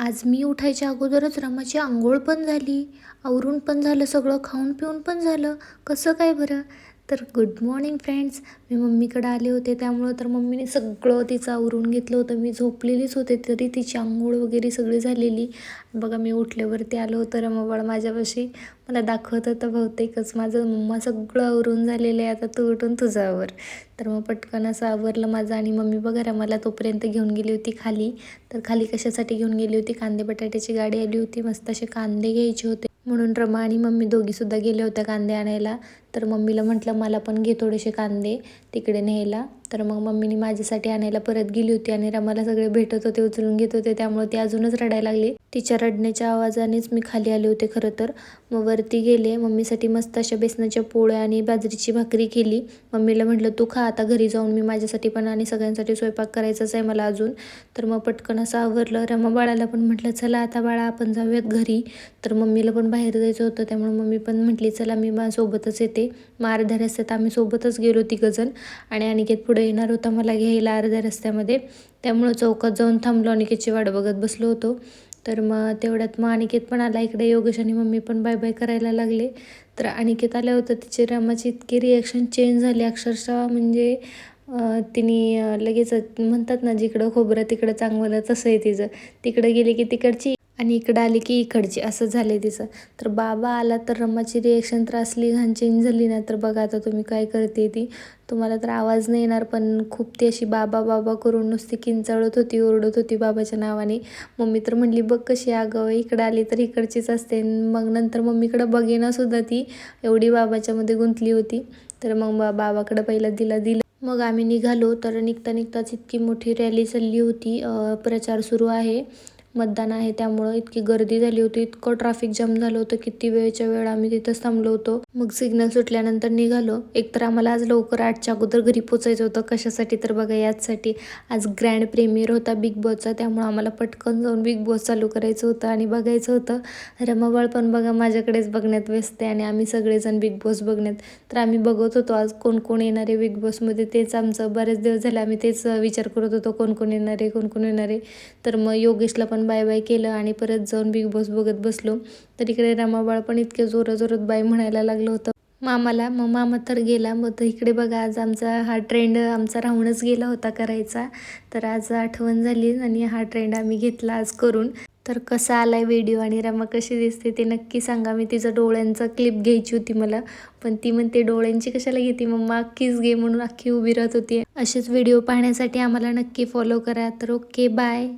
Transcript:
आज मी उठायच्या अगोदरच रमाची अंघोळ पण झाली, आवरून पण झालं, सगळं खाऊन पिऊन पण झालं. कसं काय बरं? तर गुड मॉर्निंग फ्रेंड्स. मी मम्मीकडे आले होते, त्यामुळं तर मम्मीने सगळं तिचं आवरून घेतलं होतं. मी झोपलेलीच होते तरी तिची अंघोळ वगैरे सगळी झालेली. बघा मी उठल्यावरती आलं होतं, रमाबाळ माझ्यापाशी मला दाखवत होतं बहुतेकच. माझं मम्मा सगळं आवरून झालेलं आहे, आता तू उठून तुझं आवर. तर मग पटकन असं आवरलं माझं आणि मम्मी बघा रमाला तोपर्यंत घेऊन गेली होती खाली. तर खाली कशासाठी घेऊन गेली होती, कांदे बटाट्याची गाडी आली होती, मस्त असे कांदे घ्यायचे होते म्हणून रमा आणि मम्मी दोघीसुद्धा गेल्या होत्या कांदे आणायला. तर मम्मीला म्हटलं मला पण घे थोडेसे कांदे तिकडे न्यायला. तर मग मम्मीने माझ्यासाठी आणायला परत गेली होती आणि रमाला सगळे भेटत होते, उचलून घेत होते, त्यामुळे ती अजूनच रडायला लागली. तिच्या रडण्याच्या आवाजानेच मी खाली आले होते खरं तर. मग वरती गेले, मम्मीसाठी मस्त अशा बेसनाच्या पोळ्या आणि बाजरीची भाकरी केली. मम्मीला म्हटलं तू खा आता घरी जाऊन, मी माझ्यासाठी पण आणि सगळ्यांसाठी स्वयंपाक करायचाच आहे मला अजून. तर मग पटकन असं आवरलं. रमा बाळाला पण म्हटलं चला आता बाळा आपण जाऊयात घरी. तर मम्मीला पण बाहेर जायचं होतं, त्यामुळे मम्मी पण म्हटली चला मी माझ्यासोबतच येते. मग अर्ध्या रस्त्यात आम्ही सोबतच गेलो तिघंजण आणि अनिकेत पुढे येणार होता मला घ्यायला अर्ध्या रस्त्यामध्ये, त्यामुळं चौकात जाऊन थांबलो, अनिकेतची वाट बघत बसलो होतो. तर मग तेवढ्यात मग अनिकेत पण आला इकडे, योगेश आणि मम्मी पण बाय बाय करायला लागले. तर अनिकेत आलं होतं, तिची रमाची इतकी रिॲक्शन चेंज झाली अक्षरशः, म्हणजे तिने लगेच म्हणतात ना जिकडं खोबरं तिकडं चांगलं, तसं आहे तिचं. तिकडं गेली की तिकडची आणि इकडं आली की इकडची, असं झालं आहे तिचं. तर बाबा आला तर रमाची रिॲक्शन तर असली घाण चेंज झाली ना, तर बघा आता तुम्ही काय करते ती. तुम्हाला तर आवाज नाही येणार, पण खूप ती अशी बाबा बाबा करून नुसती किंचाळत होती, ओरडत होती बाबाच्या नावाने. मम्मी तर म्हणली बघ कशी अगं इकडं आली तर इकडचीच असते. मग नंतर मम्मीकडं बघेना सुद्धा ती, एवढी बाबाच्यामध्ये गुंतली होती. तर मग बाबाकडं पहिलं दिलं. मग आम्ही निघालो. तर निघता निघताच इतकी मोठी रॅली चालली होती, प्रचार सुरू आहे, मतदान आहे, त्यामुळं इतकी गर्दी झाली होती, इतकं ट्रॅफिक जाम झालं होतं, किती वेळच्या वेळ आम्ही तिथंच थांबलो होतो. मग सिग्नल सुटल्यानंतर निघालो. एकतर आम्हाला आज लवकर 8च्या अगोदर घरी पोचायचं होतं. कशासाठी तर बघा याचसाठी, आज ग्रँड प्रीमियर होता बिग बॉसचा, त्यामुळं आम्हाला पटकन जाऊन बिग बॉस चालू करायचं होतं आणि बघायचं होतं. रमाबाळ पण बघा माझ्याकडेच बघण्यात व्यस्त आहे आणि आम्ही सगळेजण बिग बॉस बघण्यात. तर आम्ही बघत होतो आज कोण कोण येणार आहे बिग बॉसमध्ये, तेच आमचं बरेच दिवस झाले आम्ही तेच विचार करत होतो कोण कोण येणार आहे, कोण कोण येणार आहे. तर मग योगेशला पण बाय बाय केलं आणि परत जाऊन बिग बॉस बघत बसलो. तर इकडे रमाबाळ पण इतके जोरात बाय म्हणायला लागलं होतं मामाला. मग मामा तर गेला. मग तर इकडे बघा आज आमचा हा ट्रेंड आमचा राहूनच गेला होता करायचा. तर आज आठवण झाली आणि हा ट्रेंड आम्ही घेतला आज करून. तर कसा आलाय व्हिडिओ आणि रमा कशी दिसते ते नक्की सांगा. मी तिचं डोळ्यांचा क्लिप घ्यायची होती मला, पण ती म्हणते डोळ्यांची कशाला घेते मम्मा, अख्खीच घे, म्हणून अख्खी उभी राहत होती. असेच व्हिडिओ पाहण्यासाठी आम्हाला नक्की फॉलो करा. तर ओके बाय.